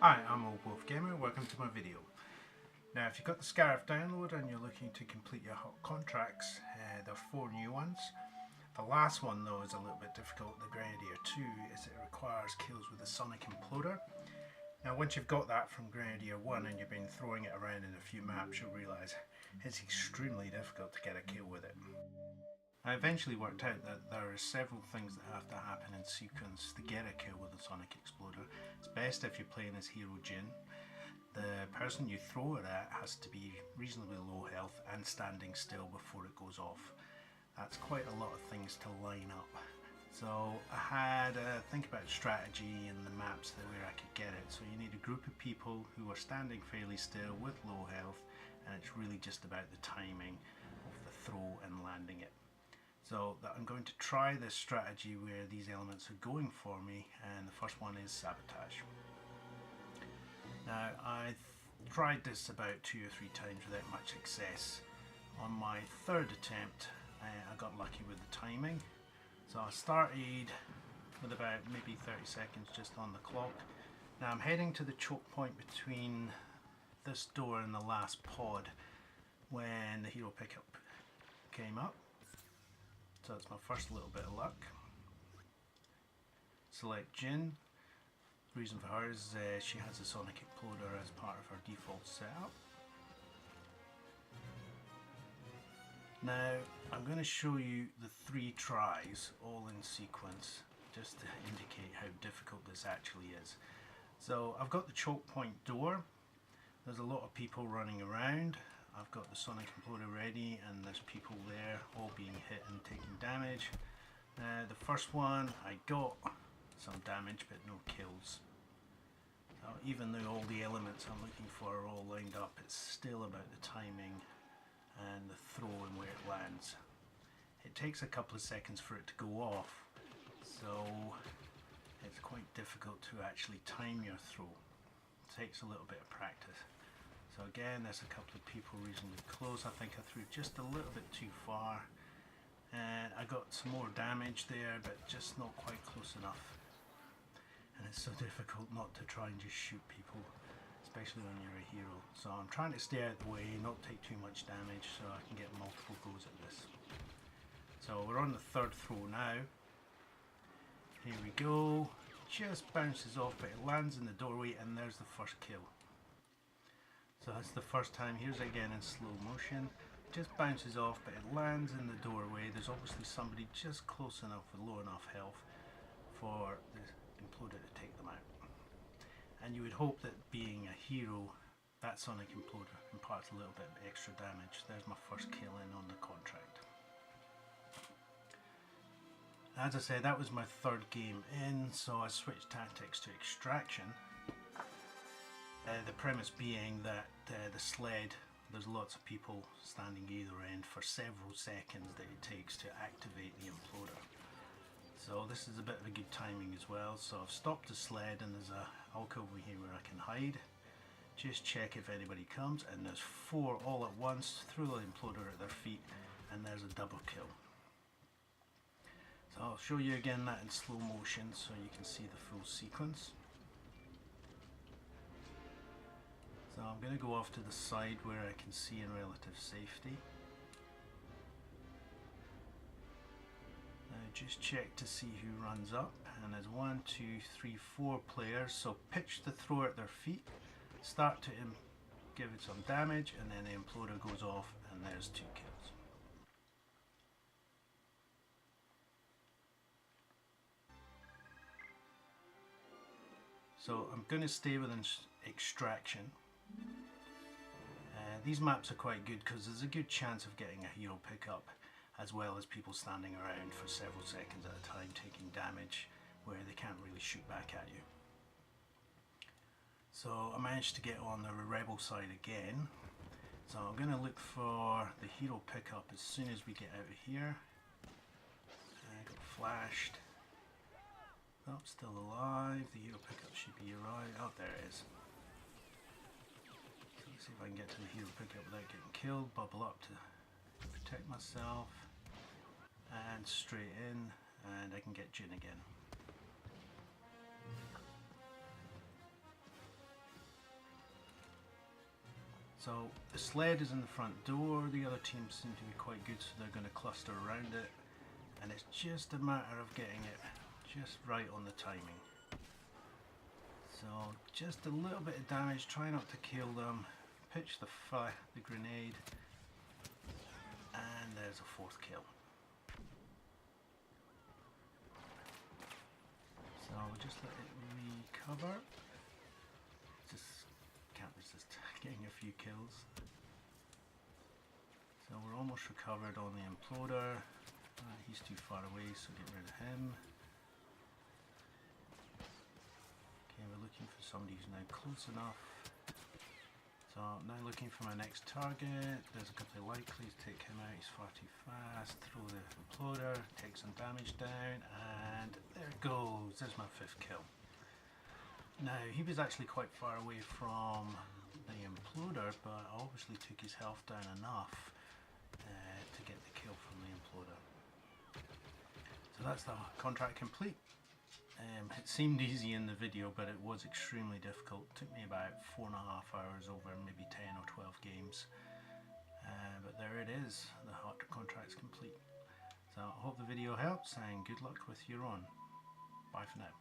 Hi, I'm Old Wolf Gamer, welcome to my video. Now if you've got the Scarif download and you're looking to complete your Hutt contracts, there are 4 new ones. The last one though is a little bit difficult, the Grenadier 2, as it requires kills with the Sonic Imploder. Now once you've got that from Grenadier 1 and you've been throwing it around in a few maps, you'll realise it's extremely difficult to get a kill with it. I eventually worked out that there are several things that have to happen in sequence to get a kill with the Sonic Exploder. It's best if you're playing as hero Jyn. The person you throw it at has to be reasonably low health and standing still before it goes off. That's quite a lot of things to line up. So I had a think about strategy and the maps where I could get it. So you need a group of people who are standing fairly still with low health, and it's really just about the timing of the throw and landing it. So I'm going to try this strategy where these elements are going for me, and the first one is sabotage. Now I tried this about 2 or 3 times without much success. On my third attempt I got lucky with the timing. So I started with about maybe 30 seconds just on the clock. Now I'm heading to the choke point between this door and the last pod when the hero pickup came up. So that's my first little bit of luck. Select Jyn. The reason for her is she has a Sonic Imploder as part of her default setup. Now I'm going to show you the 3 tries all in sequence just to indicate how difficult this actually is. So I've got the choke point door. There's a lot of people running around. I've got the Sonic Imploder ready and there's people there all being hit and taking damage. The first one I got some damage but no kills. So even though all the elements I'm looking for are all lined up, it's still about the timing and the throw and where it lands. It takes a couple of seconds for it to go off, so it's quite difficult to actually time your throw. It takes a little bit of practice. So again, there's a couple of people reasonably close. I think I threw just a little bit too far and I got some more damage there, but just not quite close enough. And it's so difficult not to try and just shoot people, especially when you're a hero. So I'm trying to stay out of the way, not take too much damage so I can get multiple goes at this. So we're on the third throw now. Here we go. Just bounces off, but it lands in the doorway and there's the first kill. So that's the first time. Here's again in slow motion. Just bounces off, but it lands in the doorway. There's obviously somebody just close enough with low enough health for the Imploder to take them out. And you would hope that being a hero, that Sonic Imploder imparts a little bit of extra damage. There's my first kill in on the contract. As I said, that was my third game in, so I switched tactics to extraction. The premise being that the sled, there's lots of people standing either end for several seconds that it takes to activate the Imploder. So this is a bit of a good timing as well. So I've stopped the sled and there's a hulk over here where I can hide. Just check if anybody comes, and there's 4 all at once, throw the Imploder at their feet, and there's a double kill. So I'll show you again that in slow motion so you can see the full sequence. So I'm going to go off to the side where I can see in relative safety. Now just check to see who runs up, and there's 1, 2, 3, 4 players, so pitch the throw at their feet, start to give it some damage, and then the Imploder goes off and there's 2 kills. So I'm going to stay with extraction. These maps are quite good because there's a good chance of getting a hero pickup, as well as people standing around for several seconds at a time taking damage where they can't really shoot back at you. So I managed to get on the rebel side again. So I'm going to look for the hero pickup as soon as we get out of here. I got flashed. Oh, still alive. The hero pickup should be arrived. Oh, there it is. See if I can get to the hero pickup without getting killed. Bubble up to protect myself, and straight in, and I can get Jyn again. So the sled is in the front door, the other teams seem to be quite good, so they're going to cluster around it, and it's just a matter of getting it just right on the timing. So just a little bit of damage, try not to kill them, pitch the grenade, and there's a fourth kill. So we'll just let it recover. Just can't resist getting a few kills. So we're almost recovered on the Imploder. He's too far away, so get rid of him. Okay, we're looking for somebody who's now close enough. So now looking for my next target. There's a couple of likelies, take him out, he's far too fast. Throw the Imploder, take some damage down, and there it goes, there's my 5th kill. Now he was actually quite far away from the Imploder, but I obviously took his health down enough to get the kill from the Imploder. So that's the contract complete. It seemed easy in the video, but it was extremely difficult. It took me about 4.5 hours over maybe 10 or 12 games. But there it is, the Hutt contract's complete. So I hope the video helps, and good luck with your own. Bye for now.